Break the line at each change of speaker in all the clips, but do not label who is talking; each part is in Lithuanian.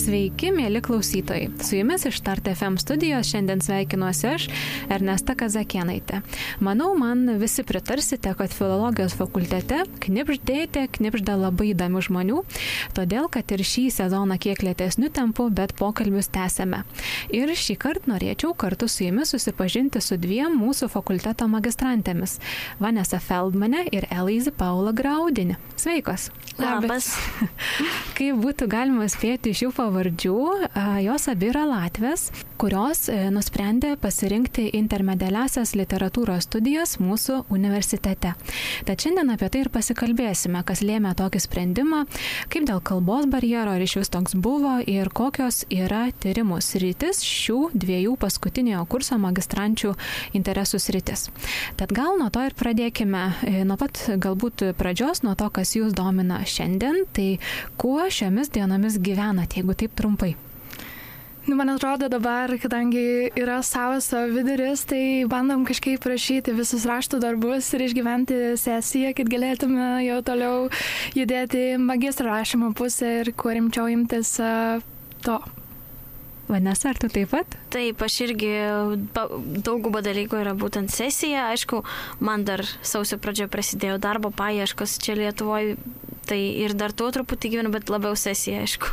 Sveiki, mėly klausytojai. Su jumis iš Start FM studijos šiandien sveikinuosi aš, Ernesta Kazakėnaitė. Manau, man visi pritarsite, kad filologijos fakultete knibžda labai įdomių žmonių, todėl, kad ir šį sezoną kiek lėtesnių tempų, bet pokalbius tęsėme. Ir šį kartą norėčiau kartu su jumis susipažinti su dviem mūsų fakulteto magistrantėmis – Vanessa Feldmane ir Elizė Paula Graudinė. Sveikos!
Labas.
Kaip būtų galima spėti iš jų pavardžių, jos abi yra Latvės, kurios nusprendė pasirinkti intermedialiasias literatūros studijas mūsų universitete. Tad šiandien apie tai ir pasikalbėsime, kas lėmė tokį sprendimą, kaip dėl kalbos barjero ar iš vis toks buvo ir kokios yra tyrimų sritis šių dviejų paskutiniojo kurso magistrančių interesų sritis. Tad gal nuo to ir pradėkime, nuo pat galbūt pradžios, nuo to, kas jūs domina šiandien, tai kuo šiomis dienomis gyvenat, jeigu taip trumpai?
Man atrodo dabar, kadangi yra sausio viduris, tai bandom kažkaip rašyti visus raštų darbus ir išgyventi sesiją, kad galėtume jau toliau judėti magistro rašymo pusę ir kuo rimčiau imtis to.
Vanessa, ar tu taip pat?
Taip, aš irgi daugumą dalykų yra būtent sesija. Aišku, man dar sausio pradžioje prasidėjo darbo paieškos čia Lietuvoje, tai ir dar tuo truputį gyvenu, bet labiau sesija, aišku.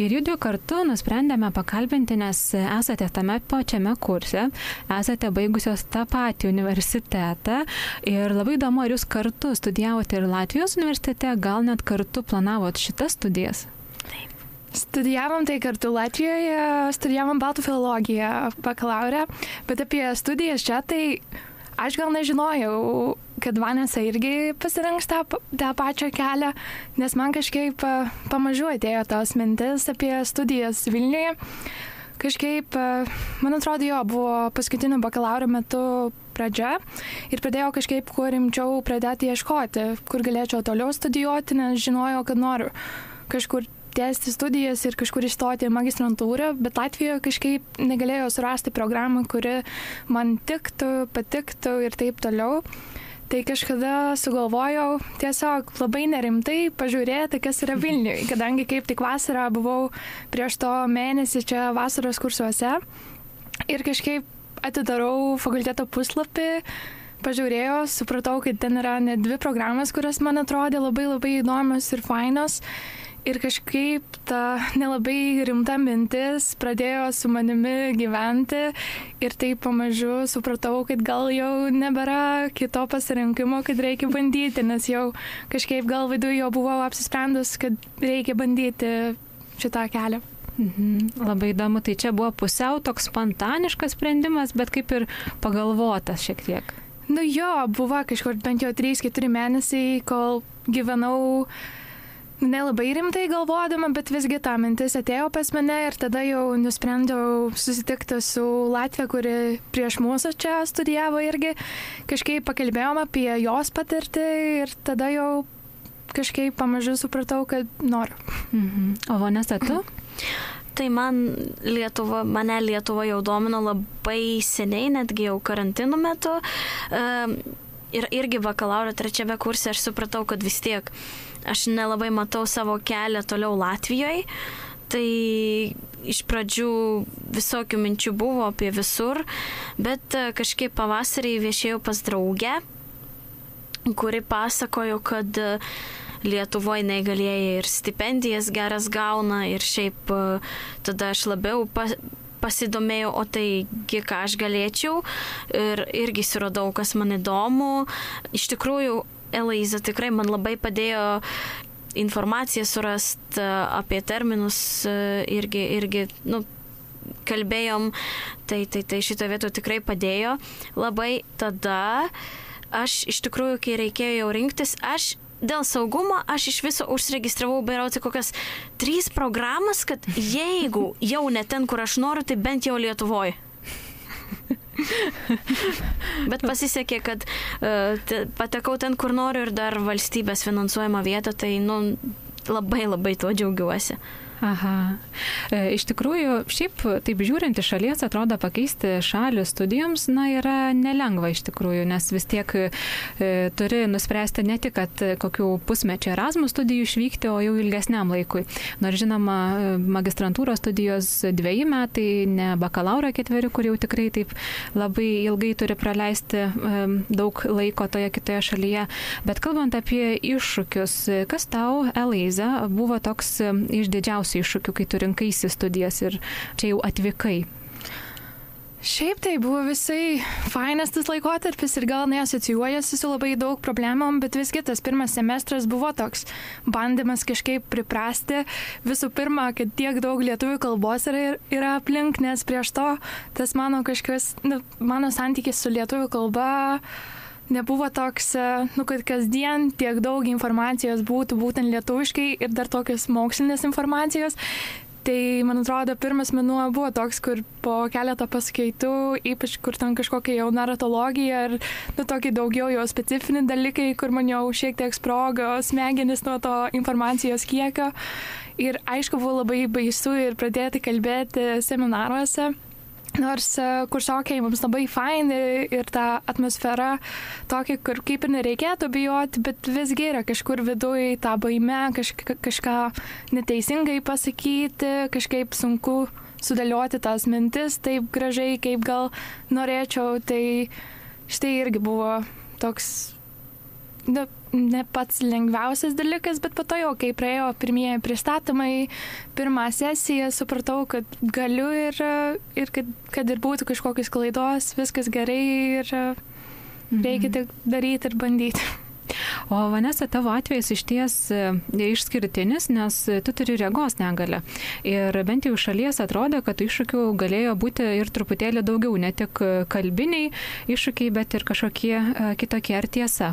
Ir judviu kartu nusprendėme pakalbinti, nes esate tame pačiame kurse, esate baigusios tą patį universitetą ir labai įdomu, ar jūs kartu studijavote ir Latvijos universitete, gal net kartu planavot šitas studijas?
Studijavom tai kartu Latvijoje, studijavom baltų filologiją bakalaurę, bet apie studijas čia tai aš gal nežinojau, kad Vanessa irgi pasirinks tą pačią kelią, nes man kažkaip pamažu atėjo tos mintis apie studijas Vilniuje. Kažkaip, man atrodo, buvo paskutinių bakalauro metu pradžia ir pradėjau kažkaip kuo rimčiau pradėti ieškoti, kur galėčiau toliau studijuoti, nes žinojau, kad noriu kažkur tęsti studijas ir kažkur įstoti į magistrantūrą, bet Latvijoje kažkaip negalėjau surasti programą, kuri man tiktų, patiktų ir taip toliau. Tai kažkada sugalvojau tiesiog labai nerimtai pažiūrėti, kas yra Vilniuje, kadangi kaip tik vasarą buvau prieš to mėnesį čia vasaros kursuose ir kažkaip atidarau fakulteto puslapį, pažiūrėjau, supratau, kad ten yra net 2 programos, kurios man atrodė labai įdomios ir fainos. Ir kažkaip ta nelabai rimta mintis pradėjo su manimi gyventi ir taip pamažu supratau, kad gal jau nebėra kito pasirinkimo, kad reikia bandyti, nes jau kažkaip gal viduje jau buvau apsisprendus, kad reikia bandyti šitą kelią.
Labai įdomu, tai čia buvo pusiau toks spontaniškas sprendimas, bet kaip ir pagalvotas šiek tiek.
Buvo kažkur bent jau 3-4 mėnesiai, kol gyvenau nelabai rimtai galvodama, bet visgi ta mintis atėjo pas mane ir tada jau nusprendžiau susitikti su Latvija, kuri prieš mūsų čia studijavo irgi. Kažkaip pakalbėjom apie jos patirtį ir tada jau kažkaip pamažu supratau, kad noriu.
O Vanessa, tu?
Tai mane Lietuva jau domino labai seniai, netgi jau karantino metu. Ir irgi bakalauro 3 kurse aš supratau, kad vis tiek aš nelabai matau savo kelią toliau Latvijoje. Tai iš pradžių visokių minčių buvo apie visur, bet kažkaip pavasarį viešėjau pas draugę, kuri pasakojo, kad Lietuvoje neįgalieji ir stipendijas geras gauna ir šiaip tada aš labiau pasidomėjau, o taigi ką aš galėčiau ir irgi suradau, kas man įdomu. Iš tikrųjų, Elizė tikrai man labai padėjo informaciją surasti apie terminus, irgi kalbėjom, tai šito vieto tikrai padėjo. Labai tada aš iš tikrųjų, kai reikėjo jau rinktis, dėl saugumo aš iš viso užsiregistravau berods kokias 3 programas, kad jeigu jau ne ten, kur aš noriu, tai bent jau Lietuvoje. Bet pasisekė, kad patekau ten, kur noriu ir dar valstybės finansuojama vieta, tai labai tuo džiaugiuosi.
Aha. Iš tikrųjų, šiaip taip žiūrint iš šalies, atrodo pakeisti šalį studijoms, yra nelengva iš tikrųjų, nes vis tiek turi nuspręsti ne tik, kad kokių pusmečio Erasmus studijų išvykti, o jau ilgesniam laikui. Nors žinoma, magistrantūros studijos 2 metai, ne bakalauro 4, kur jau tikrai taip labai ilgai turi praleisti daug laiko toje kitoje šalyje. Bet kalbant apie iššūkius, kas tau, Elaiza, buvo toks iš didžiausių iššūkių, kai tu rinkaisi studijas ir čia jau atvykai?
Šiaip tai buvo visai fainas tas laikotarpis ir gal neasocijuojasi su labai daug problemom, bet visgi tas pirmas semestras buvo toks bandymas kažkaip priprasti. Visų pirma, kad tiek daug lietuvių kalbos yra aplink, nes prieš to tas mano santykis su lietuvių kalba nebuvo toks, kad kasdien tiek daug informacijos būtų būtent lietuviškai ir dar tokios mokslinės informacijos. Tai, man atrodo, pirmas mėnuo buvo toks, kur po keletą paskaitų, ypač kur ten kažkokia jau naratologija ir tokį daugiau jau specifiniai dalykai, kur man jau šiek tiek sprogo smegenis nuo to informacijos kiekio. Ir aišku, buvo labai baisu ir pradėti kalbėti seminaruose. Nors kursiokai mums labai faini ir ta atmosfera tokia, kur kaip ir nereikėtų bijoti, bet visgi yra kažkur viduje ta baime, kažką neteisingai pasakyti, kažkaip sunku sudėlioti tas mintis taip gražiai, kaip gal norėčiau. Tai štai irgi buvo toks ne pats lengviausias dalykas, bet po to jau, kai praėjo pirmieji pristatymai, pirmą sesiją, supratau, kad galiu ir kad ir būtų kažkokios klaidos, viskas gerai ir reikia tik daryti ir bandyti.
O Vanesa, tavo atvejis išties išskirtinis, nes tu turi regos negalią. Ir bent jau šalies atrodo, kad iššūkių galėjo būti ir truputėlį daugiau, ne tik kalbiniai iššūkiai, bet ir kažkokie kitokie. Ar tiesa?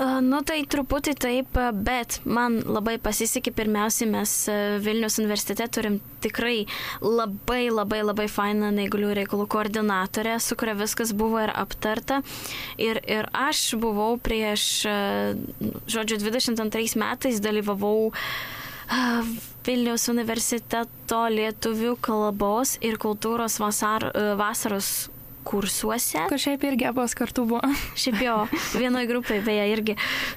Tai truputį taip, bet man labai pasisekė. Pirmiausiai mes Vilniaus universitete turim tikrai labai fainą neįgaliųjų reikalų koordinatorę, su kuria viskas buvo ir aptarta. Ir aš buvau prieš, 22 metais dalyvavau Vilniaus universiteto lietuvių kalbos ir kultūros vasaros kursuose.
Kur šiaip irgi abos kartu buvo.
Šiaip jo, vienoje grupėje beje irgi.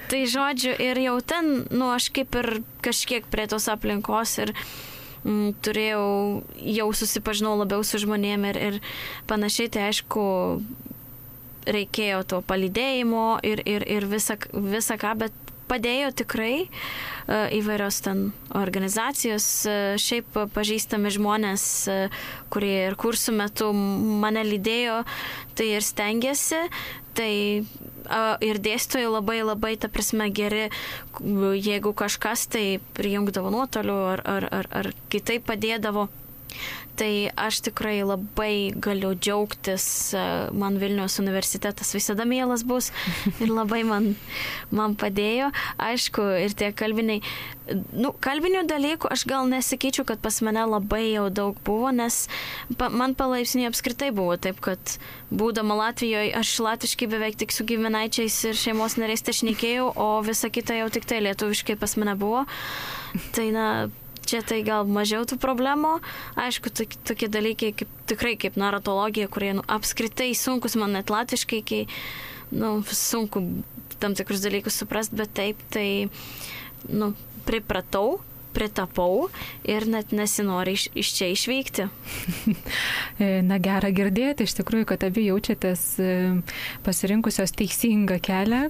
Tai žodžiu, ir jau ten, aš kaip ir kažkiek prie tos aplinkos ir jau susipažinau labiau su žmonėm ir panašiai, tai aišku, reikėjo to palydėjimo ir visa ką, bet padėjo tikrai įvairios ten organizacijos, šiaip pažįstami žmonės, kurie ir kursų metu mane lydėjo, tai ir stengiasi, tai ir dėstytojai labai, ta prasme, geri, jeigu kažkas tai prijungdavo nuotoliu ar kitaip padėdavo. Tai aš tikrai labai galiu džiaugtis, man Vilniaus universitetas visada mielas bus ir labai man padėjo. Aišku, ir tie kalbinių dalykų aš gal nesakyčiau, kad pas mane labai jau daug buvo, nes man palaipsniui apskritai buvo taip, kad būdama Latvijoje aš latviškai beveik tik su giminaičiais ir šeimos nariais šnekėjau, o visa kita jau tik tai lietuviškai pas mane buvo. Tai čia tai gal mažiau tų problemų. Aišku, tokie dalykai tikrai kaip naratologija, kurie apskritai sunkus man net latviškai, kai sunku tam tikrus dalykus suprasti, bet taip, tai pritapau ir net nesinori iš čia išvykti.
Na, gera girdėti, iš tikrųjų, kad abi jaučiatės pasirinkusios teisingą kelią,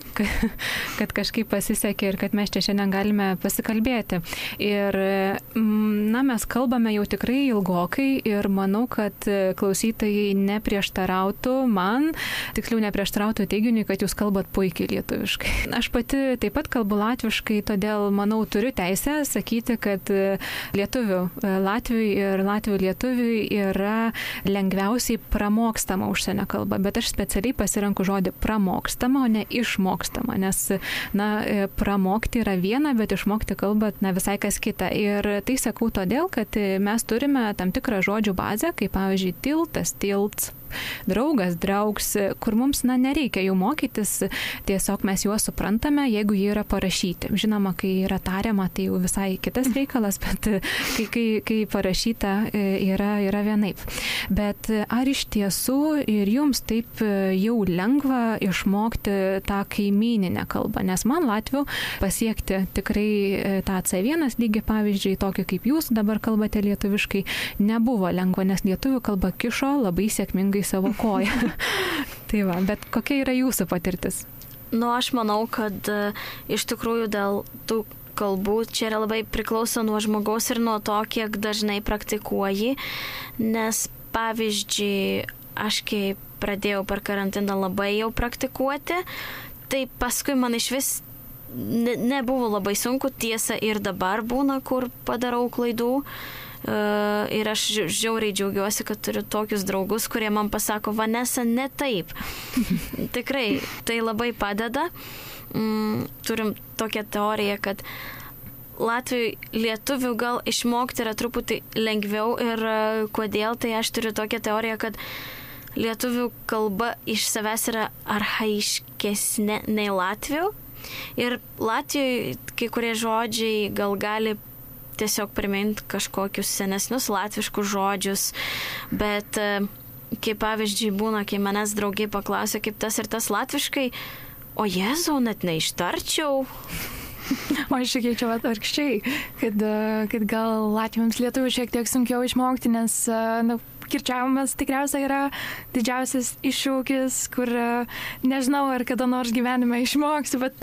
kad kažkaip pasisekė ir kad mes čia šiandien galime pasikalbėti. Ir, mes kalbame jau tikrai ilgokai ir manau, kad klausytojai neprieštarautų man, tiksliau neprieštarautų teiginiui, kad jūs kalbat puikiai lietuviškai. Aš pati taip pat kalbu latviškai, todėl, manau, turiu teisę sakyti, kad Latviui ir Latvių lietuviui yra lengviausiai pramokstama užsienio kalba, bet aš specialiai pasirenku žodį pramokstama, o ne išmokstama, nes, pramokti yra viena, bet išmokti kalbą, visai kas kita. Ir tai sakau todėl, kad mes turime tam tikrą žodžių bazę, kaip pavyzdžiui tiltas, tilts, draugs, kur mums nereikia jų mokytis, tiesiog mes juos suprantame, jeigu jie yra parašyti. Žinoma, kai yra tariama, tai jau visai kitas reikalas, bet kai parašyta yra vienaip. Bet ar iš tiesų ir jums taip jau lengva išmokti tą kaimyninę kalbą? Nes man latvių pasiekti tikrai tą C1 lygį, pavyzdžiui, tokį kaip jūs dabar kalbate lietuviškai, nebuvo lengva, nes lietuvių kalba kišo labai sėkmingai savo koją. Tai va, bet kokia yra jūsų patirtis?
Aš manau, kad iš tikrųjų dėl tų kalbų čia yra labai priklauso nuo žmogaus ir nuo to, kiek dažnai praktikuoji, nes pavyzdžiui, aš kai pradėjau per karantiną labai jau praktikuoti, tai paskui man iš vis nebuvo labai sunku, tiesa ir dabar būna, kur padarau klaidų. Ir aš žiauriai džiaugiuosi, kad turiu tokius draugus, kurie man pasako, Vanesa, ne taip. Tikrai, tai labai padeda. Turim tokią teoriją, kad lietuvių gal išmokti yra truputį lengviau ir kodėl, tai aš turiu tokią teoriją, kad lietuvių kalba iš savęs yra archaiškesnė nei latvių. Ir Latvijoje kai kurie žodžiai gal gali tiesiog priminti kažkokius senesnius latviškus žodžius, bet kaip pavyzdžiui būna, kai manęs draugai paklausia, kaip tas ir tas latviškai, o Jėzau, net neištarčiau.
O aš sakyčiau atvirkščiai, kad gal latviams lietuvių šiek tiek sunkiau išmokti, nes kirčiavimas tikriausiai yra didžiausias iššūkis, kur nežinau, ar kada nors gyvenime išmoksiu, bet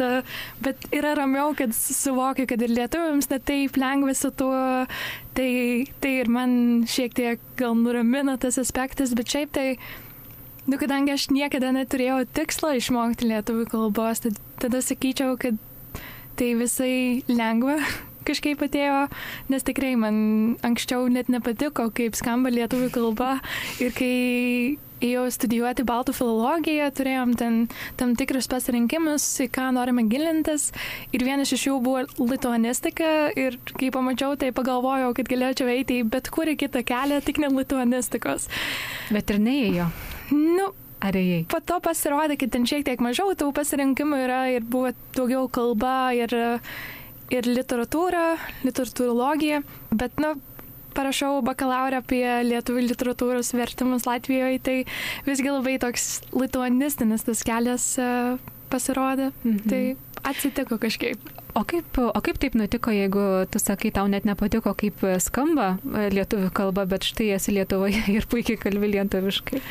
yra ramiau, kad suvokiu, kad ir lietuviams net taip lengva su tuo, tai ir man šiek tiek gal nuramina tas aspektas, bet šiaip tai, kadangi aš niekada neturėjau tikslo išmokti lietuvių kalbos, tada sakyčiau, kad tai visai lengva kažkaip atėjo, nes tikrai man anksčiau net nepatiko, kaip skamba lietuvių kalba ir kai ėjau studijuoti baltų filologiją, turėjom ten tam tikrus pasirinkimus, į ką norime gilintis ir vienas iš jų buvo lituanistika ir kai pamačiau, tai pagalvojau, kad galėčiau eiti į bet kurį kitą kelią, tik ne lituanistikos.
Bet ir neėjo. Ar ėjai?
Po to pasirodė, kad ten šiek tiek mažiau tų pasirinkimų yra ir buvo daugiau kalba ir literatūrologija, bet, parašau bakalaurą apie lietuvių literatūros vertimus Latvijoje, tai visgi labai toks lituanistinis tas kelias pasirodė, tai atsitiko kažkaip.
O kaip taip nutiko, jeigu tu sakai, tau net nepatiko, kaip skamba lietuvių kalba, bet štai esi Lietuvoje ir puikiai kalbi lietuviškai?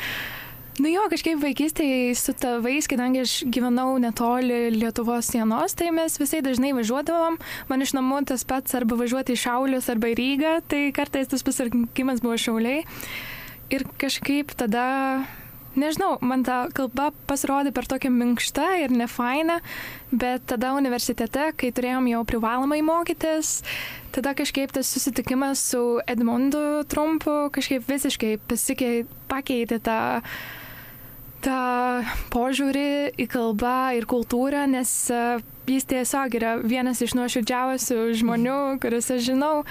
Kažkaip vaikystėje su tėvais, kadangi aš gyvenau netoli Lietuvos sienos, tai mes visai dažnai važiuodavom. Man iš namų tas pats arba važiuoti į Šiaulius arba į Rygą, tai kartais tas pasirinkimas buvo Šiauliai. Ir kažkaip tada, nežinau, man ta kalba pasirodė per tokią minkštą ir nefaina, bet tada universitete, kai turėjom jau privalomai mokytis, tada kažkaip tas susitikimas su Edmundu Trumpu kažkaip visiškai pakeitė tą požiūrį į kalbą ir kultūrą, nes jis tiesiog yra vienas iš nuoširdžiausių žmonių, kuriuos aš žinau,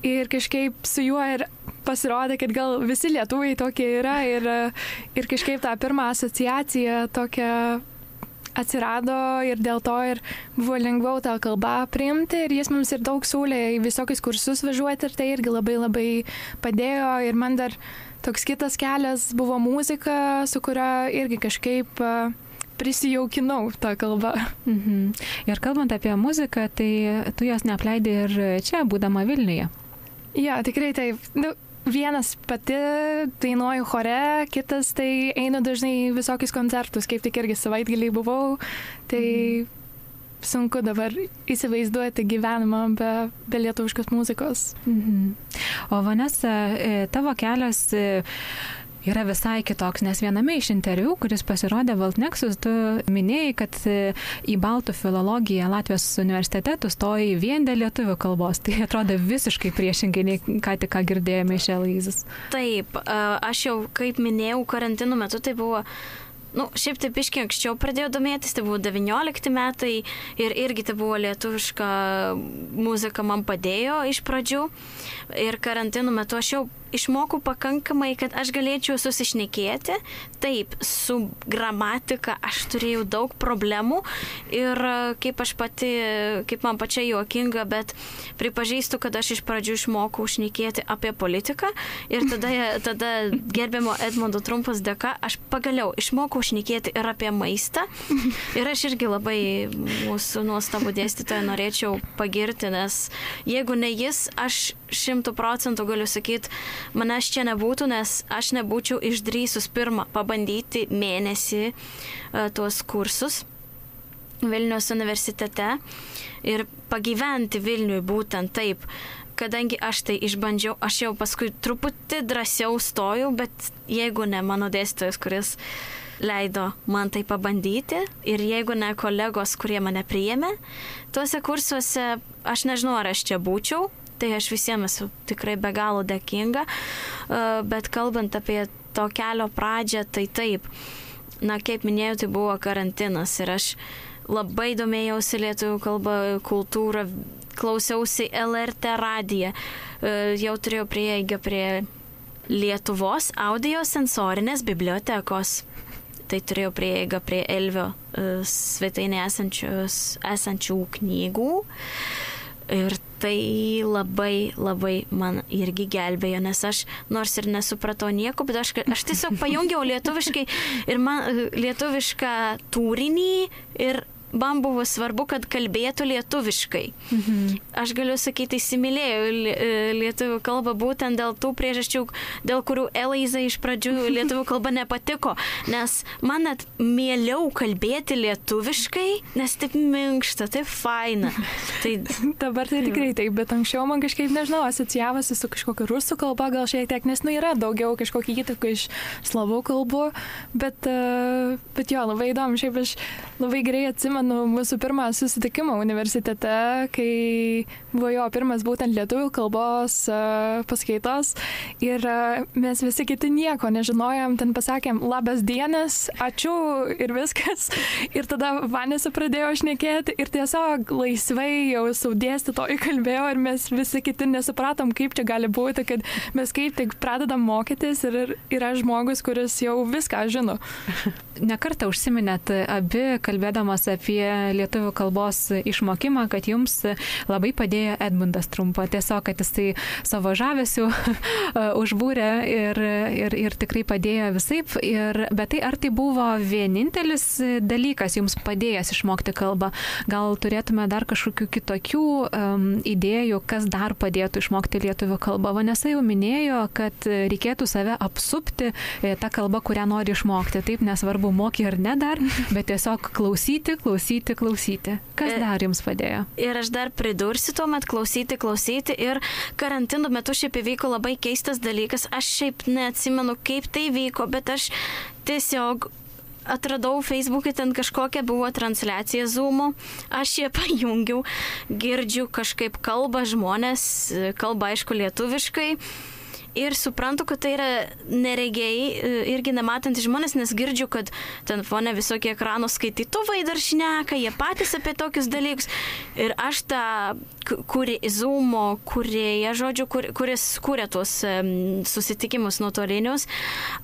ir kažkaip su juo ir pasirodė, kad gal visi lietuviai tokie yra ir kažkaip tą pirmą asociaciją tokią atsirado ir dėl to ir buvo lengviau tą kalbą priimti ir jis mums ir daug siūlė į visokius kursus važiuoti ir tai irgi labai labai padėjo ir man dar toks kitas kelias buvo muzika, su kuria irgi kažkaip prisijaukinau tą kalbą.
Ir kalbant apie muziką, tai tu jos neapleidai ir čia, būdama Vilniuje.
Ja, tikrai taip. Vienas pati dainuoju chore, kitas tai einu dažnai visokius koncertus, kaip tik irgi savaitgalį buvau, tai sunku dabar įsivaizduoti gyvenimą be lietuviškos muzikos.
O Vanesa, tavo kelias yra visai kitoks, nes viename iš interviu, kuris pasirodė Baltnexus, tu minėjai, kad į baltų filologiją Latvijos universitete tu stojai vien dėl lietuvių kalbos. Tai atrodo visiškai priešingai, nei ką tik girdėjome iš Eloizos.
Taip, aš jau, kaip minėjau, karantino metu tai buvo šiaip taip iškiai anksčiau pradėjau domėtis, tai buvo 19 metai ir irgi tai buvo lietuviška muzika man padėjo iš pradžių. Ir karantino metu aš jau išmokau pakankamai, kad aš galėčiau susišnekėti. Taip, su gramatika aš turėjau daug problemų ir kaip man pačia juokinga, bet pripažįstu, kad aš iš pradžių išmokau šnekėti apie politiką ir tada gerbiamo Edmundo Trumpos dėka aš pagaliau išmokau šnekėti ir apie maistą. Ir aš irgi labai mūsų nuostabų dėstytoją norėčiau pagirti, nes jeigu ne jis, aš 100% galiu sakyti, manęs čia nebūtų, nes aš nebūčiau išdrįsus pirmą pabandyti mėnesį tuos kursus Vilniaus universitete ir pagyventi Vilniui būtent taip. Kadangi aš tai išbandžiau, aš jau paskui truputį drąsiau stojau, bet jeigu ne mano dėstytojas, kuris leido man tai pabandyti ir jeigu ne kolegos, kurie mane priėmė, tuose kursuose aš nežinau, ar aš čia būčiau, tai aš visiems esu tikrai be galo dėkinga, bet kalbant apie to kelio pradžią, tai taip, kaip minėjau, tai buvo karantinas ir aš labai domėjausi lietuvių kalbą, kultūrą, klausiausi LRT radiją, jau turėjau prieigą prie Lietuvos audiosensorinės bibliotekos. Tai turėjau prieigą prie Elvio svetainė esančių knygų ir tai labai man irgi gelbėjo, nes aš nors ir nesupratau nieko, bet aš tiesiog pajungiau lietuviškai ir man lietuvišką turinį ir man buvo svarbu, kad kalbėtų lietuviškai. Aš galiu sakyti, įsimylėjau lietuvių kalbą būtent dėl tų priežasčių, dėl kurių Elizai iš pradžių lietuvių kalba nepatiko, nes man net mieliau kalbėti lietuviškai, nes taip minkšta, taip faina. Tai
dabar tai tikrai taip, bet anksčiau man kažkaip, nežinau, asocijavosi su kažkokia rusų kalba, gal šiek tiek, nes yra daugiau kažkokia įtaka iš slavų kalbų, bet jo, labai įdomu, šiaip aš labai gerai atsimenu mūsų pirmą susitikimą universitete, kai buvo jo pirmas būtent lietuvių kalbos paskaitos ir mes visi kiti nieko nežinojom, ten pasakėm labas dienas, ačiū ir viskas. Ir tada Vanesa pradėjo šnekėti ir tiesiog laisvai jau su dėstytoju kalbėjo ir mes visi kiti nesupratom, kaip čia gali būti, kad mes kaip tik pradedam mokytis ir yra žmogus, kuris jau viską žino.
Nekartą užsiminėt abi, kalbėdamas apie lietuvių kalbos išmokimą, kad jums labai padėjo Edmundas Trumpa. Tiesiog, kad jisai savo žavesiu užbūrė ir tikrai padėjo visaip. Bet ar tai buvo vienintelis dalykas jums padėjęs išmokti kalbą? Gal turėtume dar kažkokių kitokių idėjų, kas dar padėtų išmokti lietuvių kalbą? Vanesa jau minėjo, kad reikėtų save apsupti tą kalbą, kurią nori išmokti. Taip, nesvarbu moki ar ne dar, bet tiesiog klausyti. Kas dar jums padėjo?
Ir aš dar pridursiu tuomet klausyti ir karantino metu šiaip įvyko labai keistas dalykas. Aš šiaip neatsimenu, kaip tai vyko, bet aš tiesiog atradau Facebook'e, ten kažkokia buvo transliacija Zoom'o, aš ją pajungiau, girdžiu kažkaip kalba žmonės, kalba aišku lietuviškai. Ir suprantu, kad tai yra neregiai, irgi nematantys žmonės, nes girdžiu, kad ten fone visokie ekrano skaitytuvai dar šneka, jie patys apie tokius dalykus. Ir aš tą Zoom'o kūrėją, žodžiu, kuris kūrė tuos susitikimus nuotolinius,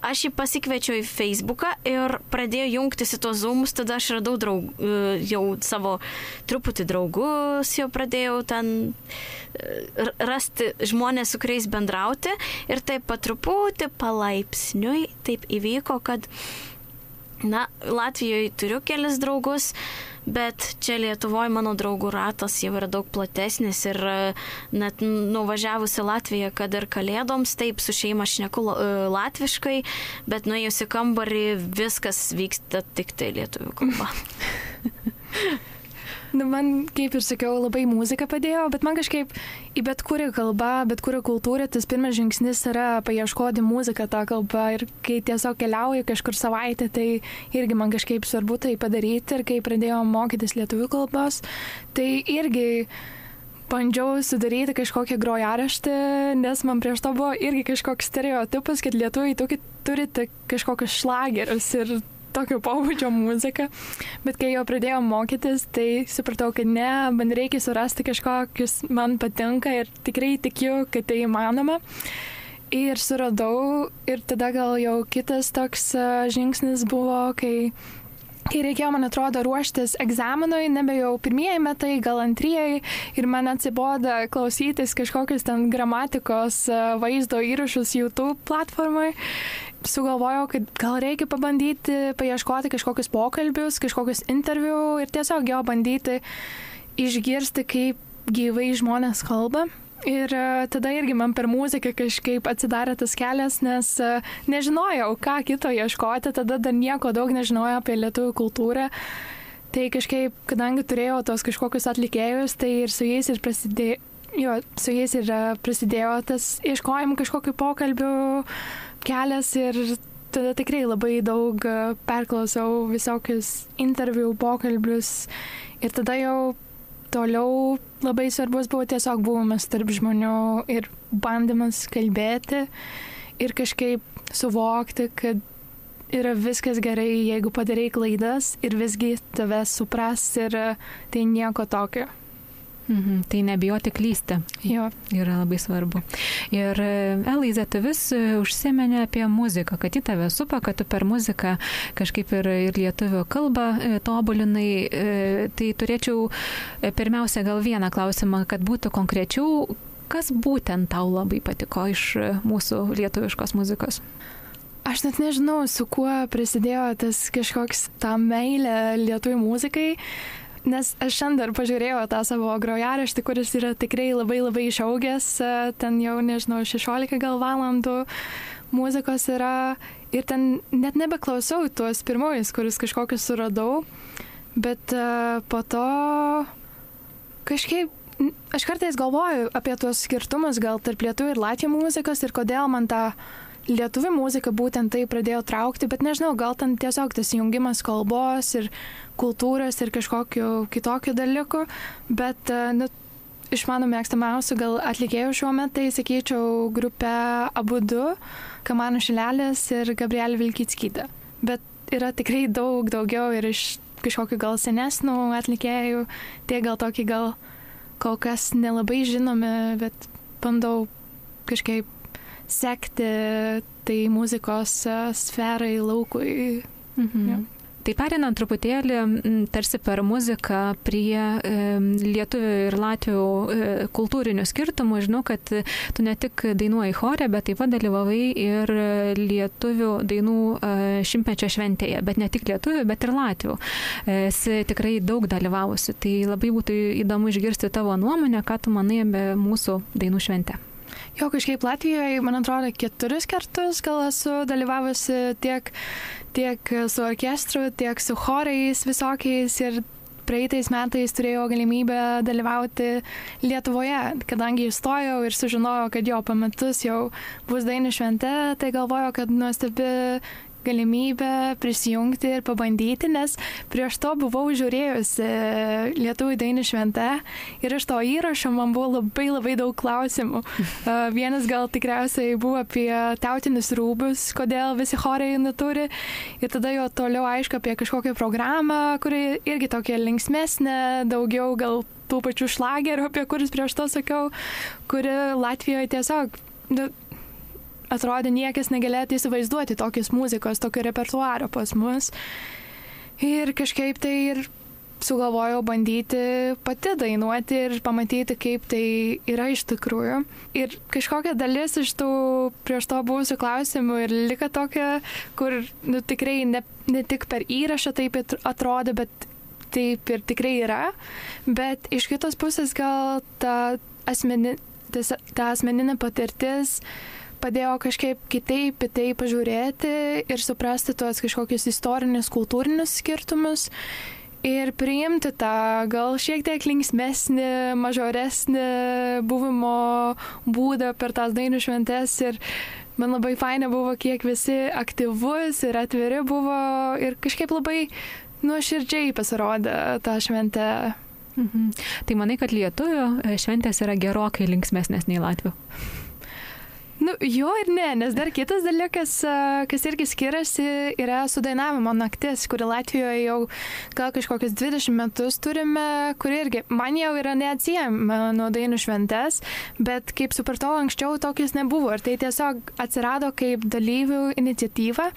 aš jį pasikviečiau į Facebooką ir pradėjau jungtis į tuos Zoom'us, tada aš radau jau savo truputį draugus, jau pradėjau ten rasti žmonės, su kuriais bendrauti. Ir taip patruputį, palaipsniui taip įvyko, kad, Latvijoje turiu kelis draugus, bet čia Lietuvoje mano draugų ratas jau yra daug platesnis ir net nuvažiavus į Latviją, kad ir kalėdoms, taip su šeima šneku latviškai, bet nuėjus į kambarį viskas vyksta tik tai lietuvių kalba.
Man, kaip ir sakiau, labai muzika padėjo, bet man kažkaip į bet kurią kalbą, bet kurią kultūrą, tas pirmas žingsnis yra paieškoti muziką tą kalbą ir kai tiesiog keliauju kažkur savaitę, tai irgi man kažkaip svarbu tai padaryti ir kai pradėjau mokytis lietuvių kalbos, tai irgi bandžiau sudaryti kažkokią grojaraštį, nes man prieš to buvo irgi kažkoks stereotipas, kad lietuviai turite kažkokius šlagerius ir tokio pobūdžio muziką, bet kai jau pradėjau mokytis, tai supratau, kad ne, man reikia surasti kažkokius man patinka ir tikrai tikiu, kad tai įmanoma. Ir suradau, ir tada gal jau kitas toks žingsnis buvo, kai reikėjo, man atrodo, ruoštis egzaminui, nebe jau pirmieji metai, gal antrieji, ir man atsibodo klausytis kažkokius ten gramatikos vaizdo įrašus YouTube platformai. Sugalvojau, kad gal reikia pabandyti, paieškoti kažkokius pokalbius, kažkokius interviu ir tiesiog jo bandyti išgirsti, kaip gyvai žmonės kalba. Ir tada irgi man per muziką kažkaip atsidarė tas kelias, nes nežinojau, ką kito ieškoti, tada dar nieko daug nežinojau apie lietuvių kultūrą. Tai kažkaip, kadangi turėjau tos kažkokius atlikėjus, tai ir su jais ir prasidėjo tas ieškojimų kažkokių pokalbių kelias ir tada tikrai labai daug perklausiau visokius interviu, pokalbius ir tada jau toliau labai svarbus buvo tiesiog buvimas tarp žmonių ir bandymas kalbėti ir kažkaip suvokti, kad yra viskas gerai, jeigu padarai klaidas ir visgi tave supras ir tai nieko tokio.
Tai nebijoti klysti.
Jo.
Yra labai svarbu. Ir Elaiza, tu vis užsiminė apie muziką, kad į tave supa, kad tu per muziką kažkaip ir lietuvių kalbą tobulinai. Tai turėčiau pirmiausia gal vieną klausimą, kad būtų konkrečiau, kas būtent tau labai patiko iš mūsų lietuviškos muzikos?
Aš net nežinau, su kuo prasidėjo tas kažkoks ta meilė lietuvių muzikai. Nes aš šiandien pažiūrėjau tą savo grojaraštį, kuris yra tikrai labai labai išaugęs, ten jau, nežinau, 16 gal valandų muzikos yra ir ten net nebeklausau tuos pirmojus, kuris kažkokius suradau, bet po to kažkaip, aš kartais galvoju apie tuos skirtumus gal tarp lietuvių ir latvių muzikos ir kodėl man tą lietuvių muzika būtent tai pradėjo traukti, bet nežinau, gal ten tiesiog tas jungimas kalbos ir kultūros ir kažkokių kitokių dalykų, bet iš mano mėgstamiausių gal atlikėjų šiuo metu, tai sakyčiau grupę Abudu, Kamano Šilelis ir Gabrielė Vilkickytė. Bet yra tikrai daug daugiau ir iš kažkokių gal senesnių atlikėjų, tie gal tokį gal kol kas nelabai žinomi, bet bandau kažkaip sekti tai muzikos sferai, laukui. Ja.
Tai perinant truputėlį tarsi per muziką prie lietuvių ir latvių kultūrinių skirtumų. Žinau, kad tu ne tik dainuoji chore, bet taip pat dalyvavai ir lietuvių dainų šimtmečio šventėje, bet ne tik lietuvių, bet ir latvių. Esi tikrai daug dalyvavusi, tai labai būtų įdomu išgirsti tavo nuomonę, ką tu manai apie mūsų dainų šventę.
Jo, kažkaip Latvijoje, man atrodo, 4 kartus gal esu dalyvavusi tiek su orkestru, tiek su chorais visokiais ir praeitais metais turėjau galimybę dalyvauti Lietuvoje, kadangi įstojau ir sužinojau, kad jo pamatus jau bus dainų šventė, tai galvojau, kad nuostabi galimybę prisijungti ir pabandyti, nes prieš to buvau žiūrėjusi lietuvių dainų šventę ir iš to įrašo man buvo labai labai daug klausimų. Vienas gal tikriausiai buvo apie tautinius rūbus, kodėl visi chorai neturi ir tada jo toliau aišku apie kažkokią programą, kuri irgi tokia linksmesnė, daugiau gal tų pačių šlagerių, apie kuris prieš to sakiau, kuri Latvijoje tiesiog atrodė niekas negalėtų įsivaizduoti tokios muzikos, tokio repertuaro pas mus. Ir kažkaip tai ir sugalvojau bandyti pati dainuoti ir pamatyti, kaip tai yra iš tikrųjų. Ir kažkokia dalis iš tų prieš to buvusių klausimų ir liko tokia, kur tikrai ne tik per įrašą taip atrodo, bet taip ir tikrai yra. Bet iš kitos pusės gal ta asmeninė patirtis padėjo kažkaip kitaip į tai pažiūrėti ir suprasti tuos kažkokius istorinius, kultūrinius skirtumus ir priimti tą gal šiek tiek linksmesnį, mažoresnį buvimo būdą per tas dainų šventes ir man labai faina buvo, kiek visi aktyvus ir atviri buvo ir kažkaip labai nuoširdžiai pasirodė tą šventę.
Tai manai, kad lietuvių šventės yra gerokai linksmesnės nei latvių?
Nu, jo ir ne, nes dar kitas dalykas, kas irgi skiriasi, yra sudainavimo naktis, kuri Latvijoje jau gal kažkokius 20 metus turime, kuri irgi man jau yra neatsiejama nuo dainų šventės, bet kaip supratau, anksčiau tokius nebuvo ir tai tiesiog atsirado kaip dalyvių iniciatyva.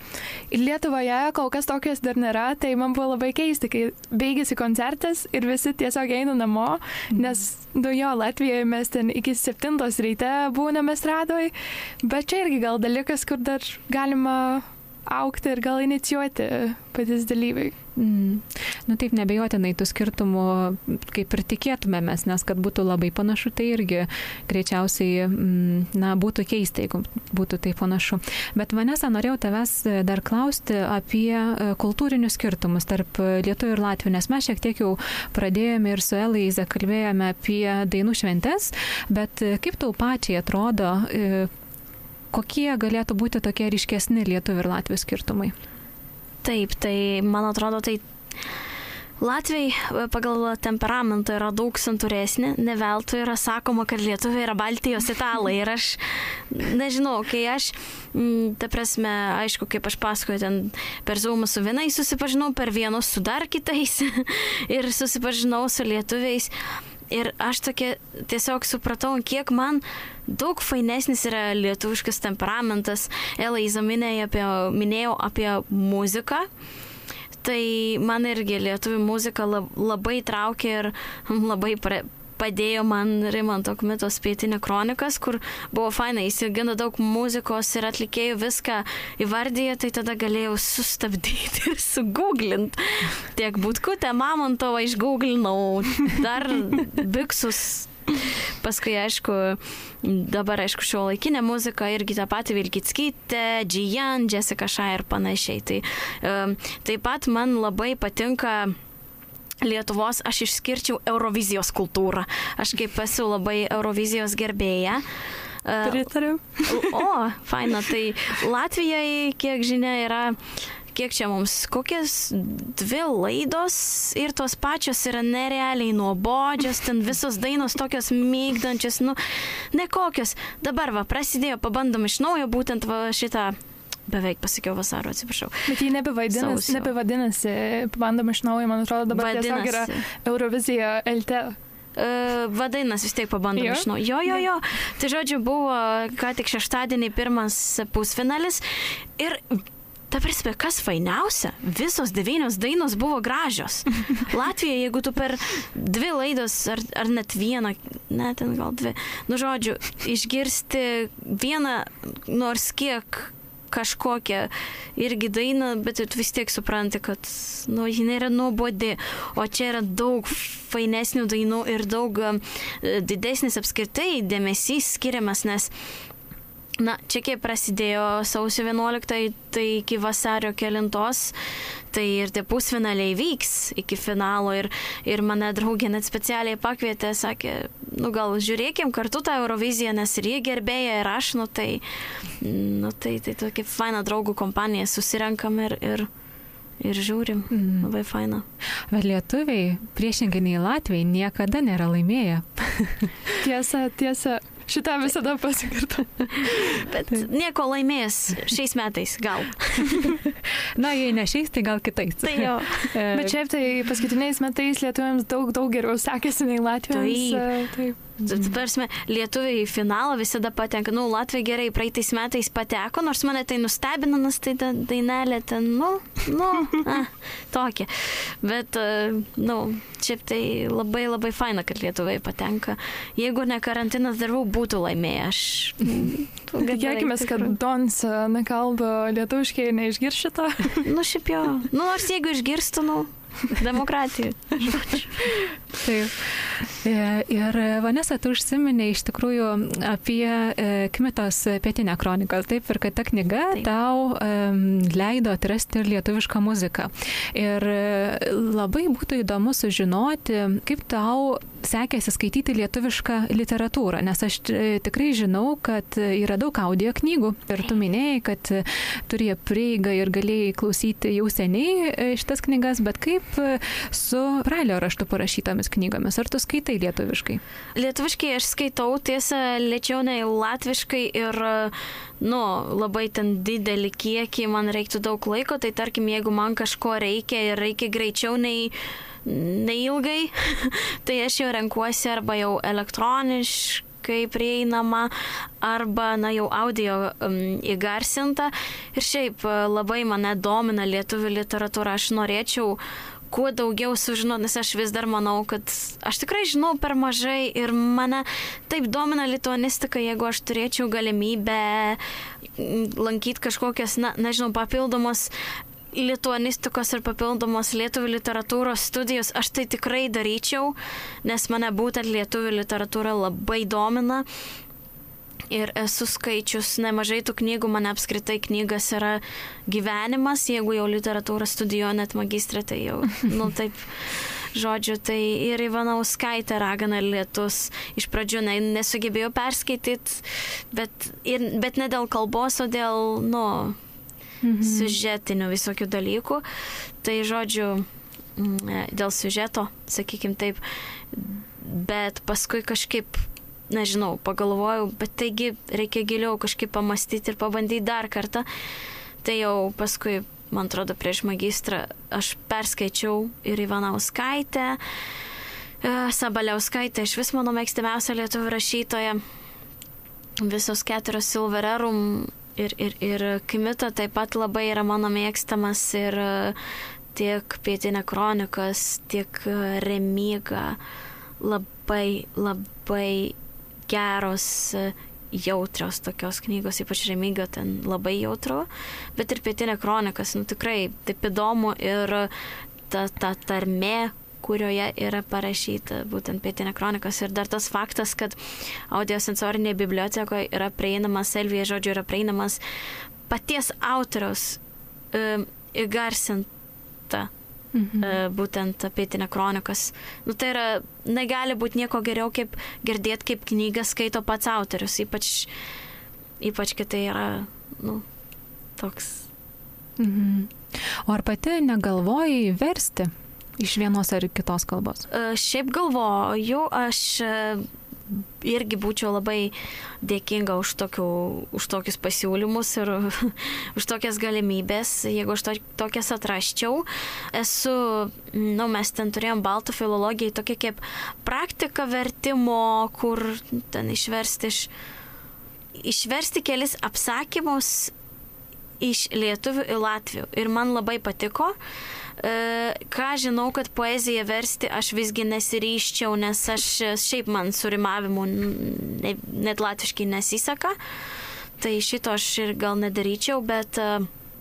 Ir Lietuvoje kol kas tokios dar nėra, tai man buvo labai keista, kai baigėsi koncertas ir visi tiesiog eina namo, nes Latvijoje mes ten iki 7 ryte būname estradoj, bet čia irgi gal dalykas, kur dar galima aukti ir gal inicijuoti patys dalyviai.
Nu taip, nebejotinai tų skirtumų kaip ir tikėtumėmės, nes kad būtų labai panašu, tai irgi greičiausiai būtų keista, jeigu būtų tai panašu. Bet Vanesa, norėjau tavęs dar klausti apie kultūrinius skirtumus tarp lietuvių ir latvių, nes mes šiek tiek jau pradėjome ir su Elaize kalbėjome apie dainų šventes, bet kaip tau pačiai atrodo, kokie galėtų būti tokie ryškesni lietuvių ir latvių skirtumai?
Taip, tai man atrodo, tai Latviai pagal temperamentą yra daug santūresni, ne veltui yra sakoma, kad lietuviai yra Baltijos italai ir aš nežinau, kai aš, ta prasme, aišku, kaip aš pasakoju, ten per Zoomą su vienais susipažinau, per vienus su dar kitais ir susipažinau su lietuviais. Ir aš tokia tiesiog supratau, kiek man daug fainesnis yra lietuviškas temperamentas. Elaiza minėjau apie muziką. Tai man irgi lietuvių muzika labai traukė ir labai padėjo man Rimanto Kmitos Pietinė kronikas, kur buvo fainai, įsigino daug muzikos ir atlikėjų viską įvardyje, tai tada galėjau sustabdyti ir sugūglint. Tiek Butkutę Mamontovą išgūglinau, dar Biksus. Paskui, aišku, dabar, aišku, šiuolaikinė muzika irgi tą patį Vilkickytė, Džijan, Jessica Shai ir panašiai. Tai taip pat man labai patinka Lietuvos, aš išskirčiau Eurovizijos kultūrą. Aš kaip esu labai Eurovizijos gerbėja.
Pritariu.
Faina. Tai Latvijai, kiek žinia, yra, kiek čia mums, kokias 2 laidos ir tos pačios yra nerealiai nuobodžios, ten visos dainos tokios mygdančios, nekokios. Dabar prasidėjo, pabandom iš naujo būtent šitą. Beveik pasakiau vasario, atsiprašau.
Bet jį nebevadinasi, pabandom iš naujo, man atrodo, dabar tiesiog yra Eurovizija LT.
Vadinasi, vis tiek pabandom iš naujo. Jo. Tai žodžiu, buvo ką tik šeštadienį pirmas pusfinalis ir ta prasme, kas fainiausia, visos 9 dainos buvo gražios. Latvija, jeigu tu per 2 laidos, ar net 1, ne, ten gal 2, žodžiu, išgirsti vieną nors kiek kažkokią irgi dainą, bet vis tiek supranti, kad ji nėra nuobodi, o čia yra daug fainesnių dainų ir daug didesnis apskritai dėmesys skiriamas, nes čia kiek prasidėjo sausio 11, tai iki vasario 9, tai ir tie pusfinaliai vyks iki finalo ir mane draugė net specialiai pakvietė, sakė, gal žiūrėkim kartu tą Euroviziją, nes ir jie gerbėja ir aš, tai tokia faina draugų kompanija, susirenkam ir žiūrim, labai faina.
Bet lietuviai, priešingai nei Latviai, niekada nėra laimėję.
Tiesa. Šitą visada pasikartau.
Bet nieko laimės šiais metais, gal.
Jei ne šiais, tai gal kitais.
Tai jo.
Bet šiaip tai paskutiniais metais lietuviams daug geriau sekėsi nei latviams. Taip.
Tarsime, lietuviai į finalą visada patenka. Latviai gerai praeitais metais pateko, nors mane tai nustebino, nes tai dainelė ten, tokia. Bet, šiaip tai labai labai faina, kad lietuviai patenka. Jeigu ne karantinas, dar būtų laimėję.
Tikėkime, kad Dons nekalba lietuviškai ir neišgirs šito.
Šiaip jo. Nors jeigu išgirstų, demokratija.
Taip. Ir Vanesa, tu užsiminė iš tikrųjų apie Kmitos Pietinę kroniką, taip, ir kad ta knyga tau leido atrasti ir lietuvišką muziką. Ir labai būtų įdomu sužinoti, kaip tau sekėsi skaityti lietuvišką literatūrą, nes aš tikrai žinau, kad yra daug audio knygų ir tu minėjai, kad turėjai prieigą ir galėjai klausyti jau seniai šitas knygas, bet kaip su brailio raštu parašytomis knygomis? Ar tu skaitai skaitai lietuviškai?
Lietuviškai aš skaitau, tiesa, lėčiau nei latviškai ir, labai ten didelį kiekį, man reiktų daug laiko, tai tarkim, jeigu man kažko reikia ir reikia greičiau nei ilgai, tai aš jau renkuosi arba jau elektroniškai prieinama, arba, jau audio įgarsinta. Ir šiaip labai mane domina lietuvių literatūra, aš norėčiau kuo daugiau sužinoti, nes aš vis dar manau, kad aš tikrai žinau per mažai ir mane taip domina lituanistika, jeigu aš turėčiau galimybę lankyti kažkokias, papildomos lituanistikos ir papildomos lietuvių literatūros studijos, aš tai tikrai daryčiau, nes mane būtent lietuvių literatūra labai domina. Ir esu skaičius nemažai tų knygų, man apskritai knygas yra gyvenimas, jeigu jau literatūrą studijuoju net magistrą, tai jau, taip, žodžiu, tai ir Ivanauskaitė Ragana ir lietus. Iš pradžių nesugebėjau perskaityti, bet ne dėl kalbos, o dėl, siužetinių visokių dalykų. Tai, žodžiu, dėl siužeto, sakykim taip, bet paskui kažkaip nežinau, pagalvojau, bet taigi reikia giliau kažkaip pamastyti ir pabandyti dar kartą. Tai jau paskui, man atrodo, prieš magistrą aš perskaičiau ir Ivanauskaitę, Sabaliauskaitę, iš vis mano mėgstamiausia lietuvių rašytoja, visos 4 Silvererum ir Kmita taip pat labai yra mano mėgstamas ir tiek Pietinė kronikas, tiek Remyga, labai geros, jautrios tokios knygos, ypač Remyga ten labai jautru, bet ir Pietinė kronikas, tikrai taip įdomu ir ta tarmė, kurioje yra parašyta būtent Pietinė kronikas ir dar tas faktas, kad audiosensorinėje bibliotekoje yra prieinamas, Elvija žodžiu yra prieinamas paties autoriaus įgarsinta būtent Pietinė kronikas. Tai yra, negali būti nieko geriau, kaip girdėti, kaip knygą skaito pats autorius, ypač kai tai yra, toks.
O ar pati negalvojai versti iš vienos ar kitos kalbos?
Šiaip galvoju, aš irgi būčiau labai dėkinga už tokius pasiūlymus ir už tokias galimybės, jeigu aš tokias atrasčiau. Mes ten turėjom baltų filologijai tokia kaip praktika vertimo, kur ten išversti kelis apsakymus iš lietuvių į latvių. Ir man labai patiko. Ką žinau, kad poeziją versti aš visgi nesiryščiau, nes aš šiaip man su rimavimu net latviškai nesiseka. Tai šito aš ir gal nedaryčiau, bet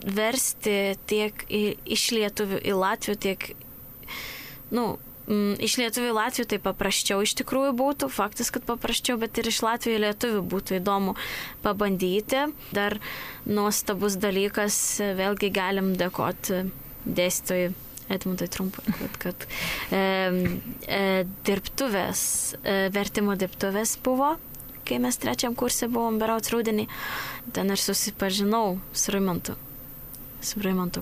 versti tiek iš lietuvių į latvių, tiek, iš lietuvių į latvių tai paprasčiau iš tikrųjų būtų, faktas, kad paprasčiau, bet ir iš latvių į lietuvių būtų įdomu pabandyti. Dar nuostabus dalykas, vėlgi galim dėkoti dėstytojui Edmundui Trumpui, kad vertimo dirbtuvės buvo, kai mes 3 kurse buvom berods rudenį, ten ir susipažinau su Raimontu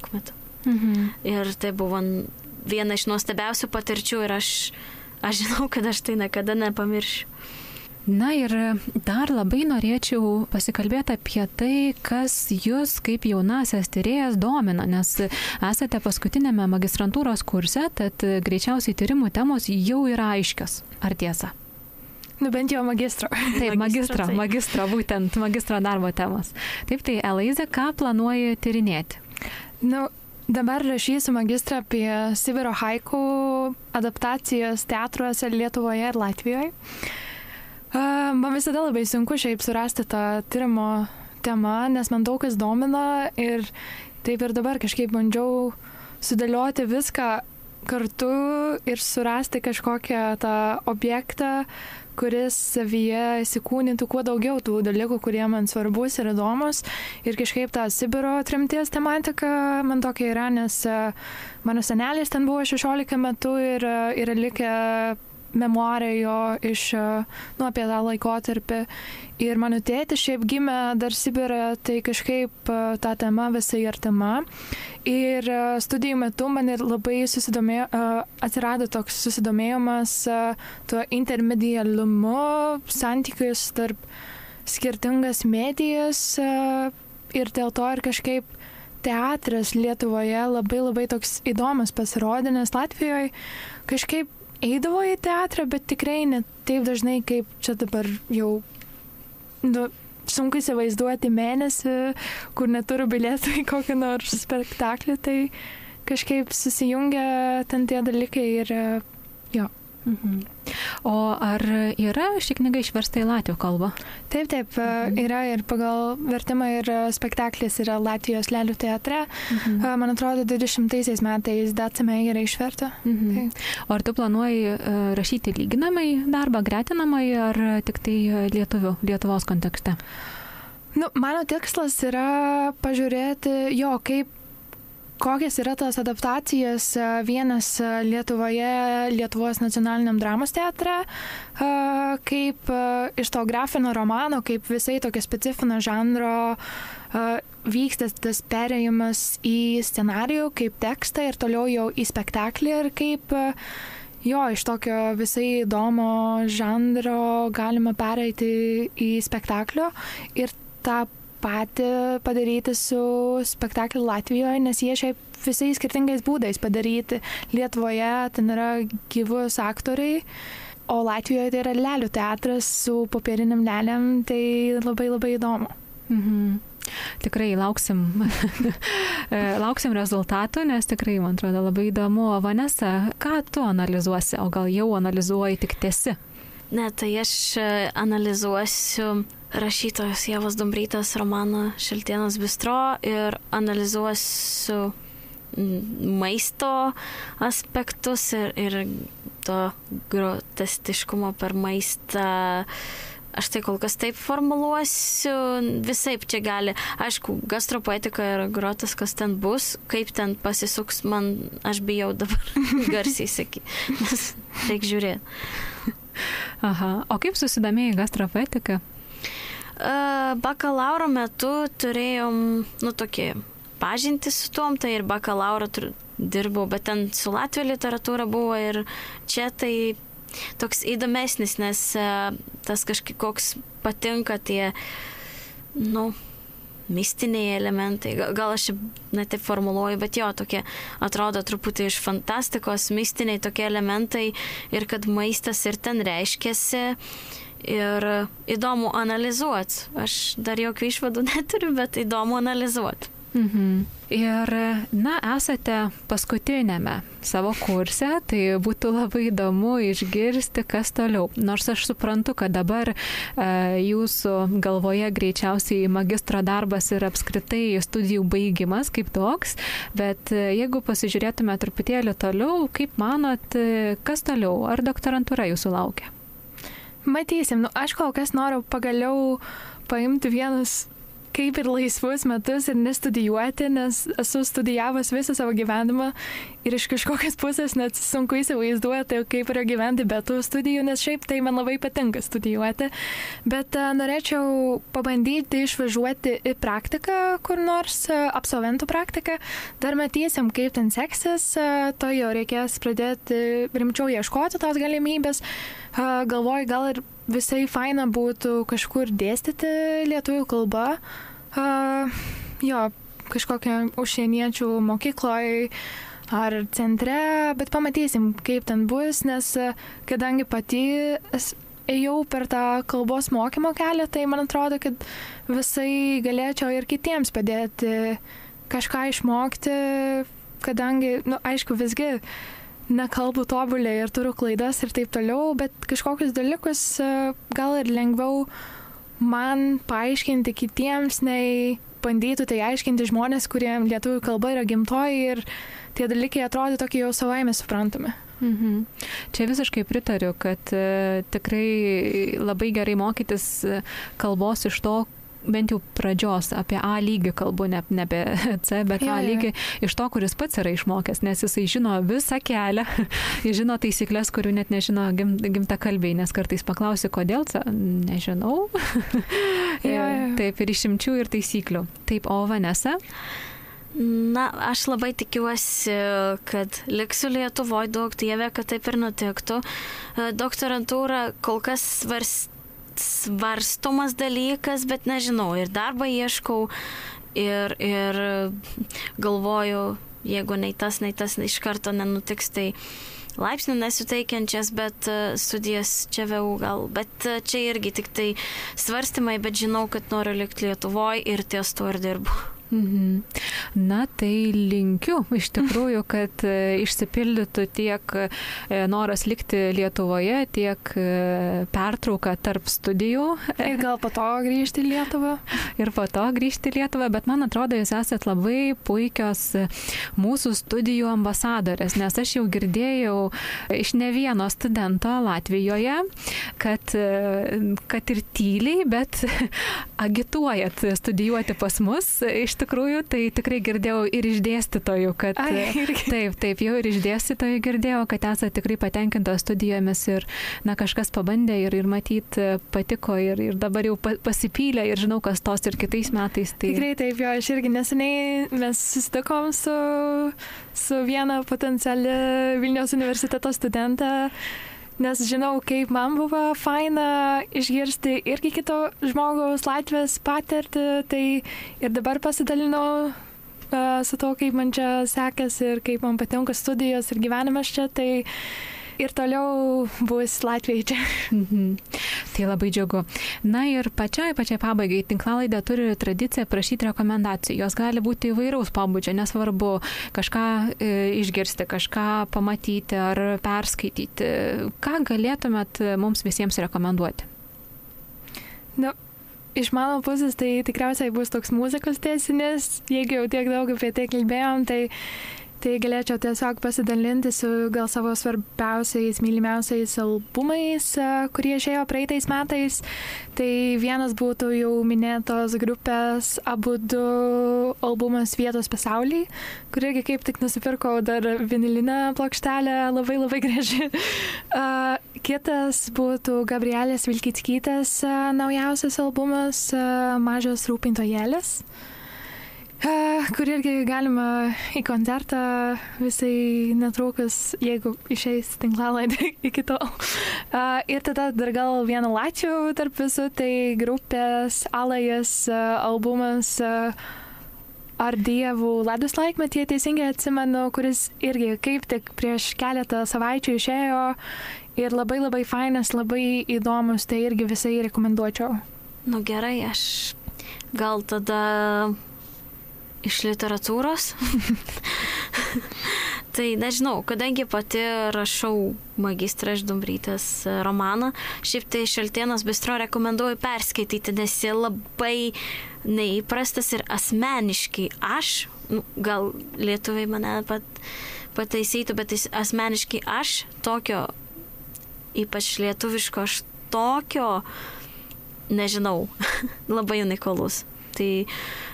Kmitu. Ir tai buvo viena iš nuostabiausių patirčių ir aš žinau, kad aš tai niekada nepamiršiu.
Na ir dar labai norėčiau pasikalbėti apie tai, kas jūs kaip jaunasias tyrėjas domina, nes esate paskutinėme magistrantūros kurse, tad greičiausiai tyrimų temos jau yra aiškios. Ar tiesa?
Bent jau magistro.
Taip, magistro, būtent magistro darbo temos. Taip, tai Elaize, ką planuoji tyrinėti?
Dabar rašysiu magistrą apie Sibiro haiku adaptacijas teatruose Lietuvoje ir Latvijoje. Man visada labai sunku šiaip surasti tą tyrimo temą, nes man daug kas domina ir taip ir dabar kažkaip bandžiau sudėlioti viską kartu ir surasti kažkokią tą objektą, kuris savyje įsikūnintų kuo daugiau tų dalykų, kurie man svarbus ir įdomus. Ir kažkaip ta Sibiro tremties tematika man tokia yra, nes mano senelis ten buvo 16 metų ir yra likę memuarai jo apie tą laikotarpį. Ir mano tėtis šiaip gimė dar Sibire, tai kažkaip ta tema visai artima. Ir studijų metu man ir labai atsirado toks susidomėjimas tuo intermedialumu, santykius tarp skirtingas medijas ir dėl to ir kažkaip teatras Lietuvoje labai toks įdomus pasirodė, nes Latvijoje kažkaip eidavo į teatrą, bet tikrai ne taip dažnai, kaip čia dabar jau sunku įsivaizduoti mėnesį, kur neturiu bilietų į kokį nors spektaklį, tai kažkaip susijungia ten tie dalykai ir jo.
Mhm. O ar yra ši knyga išversta į latvių kalbą?
Taip, yra ir pagal vertimą ir spektaklis yra Latvijos Lėlių teatre. Man atrodo, 20 metais Dacime yra išverta.
O ar tu planuoji rašyti lyginamai darbą, gretinamai, ar tik tai Lietuvos kontekste?
Mano tikslas yra pažiūrėti, kokias yra tas adaptacijas vienas Lietuvos nacionaliniam dramos teatre, kaip iš to grafinio romano, kaip visai tokio specifinio žanro vyksta tas perėjimas į scenarijų, kaip tekstą ir toliau jau į spektaklį ir kaip iš tokio visai įdomo žanro galima pereiti į spektaklio ir tą patį padaryti su spektakliu Latvijoje, nes jie šiaip visais skirtingais būdais padaryti. Lietuvoje ten yra gyvus aktoriai, o Latvijoje tai yra lėlių teatras su popieriniam lėliam, tai labai įdomu.
Tikrai lauksim rezultatų, nes tikrai, man atrodo, labai įdomu. Vanesa, ką tu analizuosi, o gal jau analizuoji tik tiesi?
Ne, tai aš analizuosiu rašytojos Ievos Dumbrytės romaną Šaltienos bistro ir analizuosiu maisto aspektus ir to grotestiškumo per maistą. Aš tai kol kas taip formuluosiu, visaip čia gali. Aišku, gastropoetika ir groteskas ten bus, kaip ten pasisuks, aš bijau dabar garsiai sakyti, nes reikia žiūrėti.
Aha, o kaip susidomėjai gastropoetiką?
Bakalauro metu turėjom, tokį pažintį su tuom, tai ir bakalauro dirbau, bet ten su latvių literatūra buvo ir čia tai toks įdomesnis, nes tas kažkoks patinka tie, mistiniai elementai. Gal aš taip formuluoju, bet tokie atrodo truputį iš fantastikos, mistiniai tokie elementai ir kad maistas ir ten reiškiasi ir įdomu analizuoti. Aš dar jokių išvadų neturiu, bet įdomu analizuoti.
Ir, esate paskutinėme savo kurse, tai būtų labai įdomu išgirsti, kas toliau. Nors aš suprantu, kad dabar jūsų galvoje greičiausiai magistro darbas ir apskritai studijų baigimas kaip toks, bet jeigu pasižiūrėtume truputėlį toliau, kaip manot, kas toliau? Ar doktorantūra jūsų laukia?
Matysim. Aš kol kas noriu pagaliau paimti vienus kaip ir laisvus metus ir nestudijuoti, nes esu studijavus visą savo gyvenimą ir iš kažkokios pusės net sunku įsivaizduoti, kaip yra gyventi be tų studijų, nes šiaip tai man labai patinka studijuoti. Bet norėčiau pabandyti išvažiuoti į praktiką, kur nors absolventų praktiką. Dar matysim, kaip ten seksis, to jau reikės pradėti rimčiau ieškoti tos galimybės. Galvoju, gal ir visai faina būtų kažkur dėstyti lietuvių kalbą, kažkokią užsieniečių mokykloje ar centre, bet pamatysim, kaip ten bus, nes kadangi pati ėjau per tą kalbos mokymo kelią, tai man atrodo, kad visai galėčiau ir kitiems padėti kažką išmokti, kadangi, aišku, visgi nekalbu tobuliai ir turiu klaidas ir taip toliau, bet kažkokius dalykus gal ir lengviau man paaiškinti kitiems, nei bandytų tai aiškinti žmonės, kuriem lietuvių kalba yra gimtoji ir tie dalykai atrodo tokie jau savaime suprantami.
Čia visiškai pritariu, kad tikrai labai gerai mokytis kalbos iš to, bent jau pradžios, apie A lygį kalbu, ne apie C, bet A lygį iš to, kuris pats yra išmokęs, nes jisai žino visą kelią, jis žino taisyklės, kurių net nežino gimtakalbiai, nes kartais paklausi, kodėl, nežinau. Taip, ir išimčių, ir taisyklių. Taip, o Vanesa?
Na, aš labai tikiuosi, kad liksiu Lietuvoje, daug dievė, kad taip ir nutiktų. Doktorantūra kol kas svarstomas dalykas, bet nežinau, ir darbą ieškau ir galvoju, jeigu nei tas iš karto nenutiks, tai laipsnių nesuteikiančias, bet studijas čia vėl gal, bet čia irgi tik tai svarstymai, bet žinau, kad noriu likti Lietuvoje ir ties to ir dirbu.
Na, tai linkiu iš tikrųjų, kad išsipildytų tiek noras likti Lietuvoje, tiek pertrauka tarp studijų.
Ir gal po to grįžti į Lietuvą. Bet man atrodo, jūs esat labai puikios mūsų studijų ambasadorės, nes aš jau girdėjau iš ne vieno studento Latvijoje, kad ir tyliai, bet agituojat studijuoti pas mus. Iš tikrųjų, tai tikrai girdėjau ir iš dėstytojų, kad taip, jau ir iš dėstytojų girdėjau, kad esate tikrai patenkintos studijomis ir kažkas pabandė ir matyt patiko ir dabar jau pasipylė ir žinau, kas tos ir kitais metais. Tai... Tikrai taip, jo, aš irgi neseniai mes susitikom su viena potenciali Vilniaus universiteto studentą, nes žinau, kaip man buvo faina išgirsti irgi kito žmogaus Latvijos patirtį, tai ir dabar pasidalinau su to, kaip man čia sekasi ir kaip man patinka studijos ir gyvenimas čia, tai ir toliau bus Latvijai čia.
Tai labai džiugu. Na ir pačiai pabaigai, tinklalaidė turi tradiciją prašyti rekomendacijų. Jos gali būti įvairaus pobūdžio, nesvarbu kažką išgirsti, kažką pamatyti ar perskaityti. Ką galėtumėt mums visiems rekomenduoti?
Na, iš mano pusės tai tikriausiai bus toks muzikos tęsinys. Jeigu jau tiek daug apie tai kalbėjom, tai galėčiau tiesiog pasidalinti su gal savo svarbiausiais, mylimiausiais albumais, kurie išėjo praeitais metais. Tai vienas būtų jau minėtos grupės Abudu albumas Vietos pasauly, kur irgi kaip tik nusipirkau dar vinilinę plokštelę, labai labai graži. Kitas būtų Gabrielės Vilkickytės naujausias albumas Mažas rūpintojėlis, kur irgi galima į koncertą visai netrukus, jeigu išeis tinklalaidė iki tol. Ir tada dar gal vieną latvių tarp visų, tai grupės Alajas albumas Ar dievų ledus laikmetį, teisingai atsimenu, kuris irgi kaip tik prieš keletą savaičių išėjo ir labai labai fainas, labai įdomus, tai irgi visai rekomenduočiau.
Nu gerai, aš gal tada iš literatūros. Tai nežinau, kadangi pati rašau magistrą iš Dumbrytės romaną, šiaip tai Šaltėnos bistro rekomenduoju perskaityti, nes jie labai neįprastas ir asmeniškai aš, gal lietuviai mane pataisytų, bet asmeniškai aš tokio, ypač lietuviško, aš tokio, nežinau, labai unikalus. Tai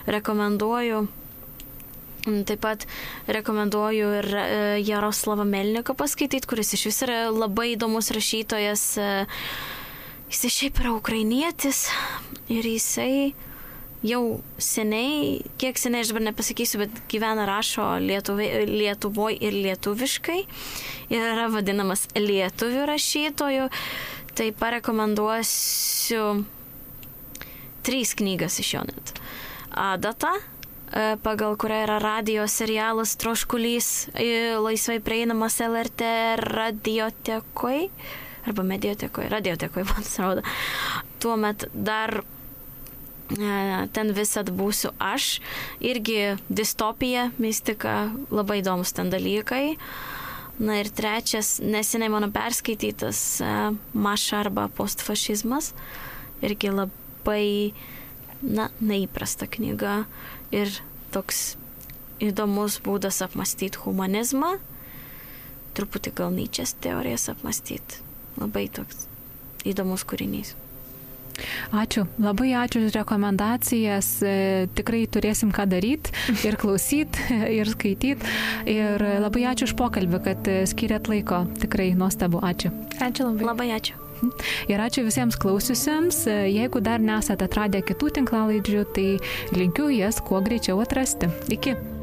rekomenduoju. Taip pat rekomenduoju ir Jaroslavą Melniką paskaityti, kuris iš vis yra labai įdomus rašytojas. Jisai šiaip yra ukrainietis ir jisai jau seniai, kiek seniai aš dabar nepasakysiu, bet gyvena, rašo Lietuvoje ir lietuviškai ir yra vadinamas lietuvių rašytojų. Tai parekomenduosiu 3 knygas iš jo net. Adata, pagal kurią yra radijo serialas Troškulys, laisvai prieinamas LRT radiotekoje, arba mediotekoje, radiotekoje, man atrodo. Tuomet dar ten visad būsiu aš, irgi distopija, mistika, labai įdomus ten dalykai. Na ir 3, neseniai mano perskaitytas Maša arba postfašizmas, irgi labai neįprasta knyga ir toks įdomus būdas apmastyti humanizmą, truputį gal Nyčės teorijas apmastyti. Labai toks įdomus kūrinys.
Ačiū, labai ačiū už rekomendacijas, tikrai turėsim ką daryti ir klausyti, ir skaityti. Ir labai ačiū už pokalbį, kad skiriat laiko, tikrai nuostabu, ačiū.
Ačiū labai.
Labai ačiū.
Ir ačiū visiems klausiusiems, jeigu dar nesate atradę kitų tinklalaidžių, tai linkiu jas kuo greičiau atrasti. Iki.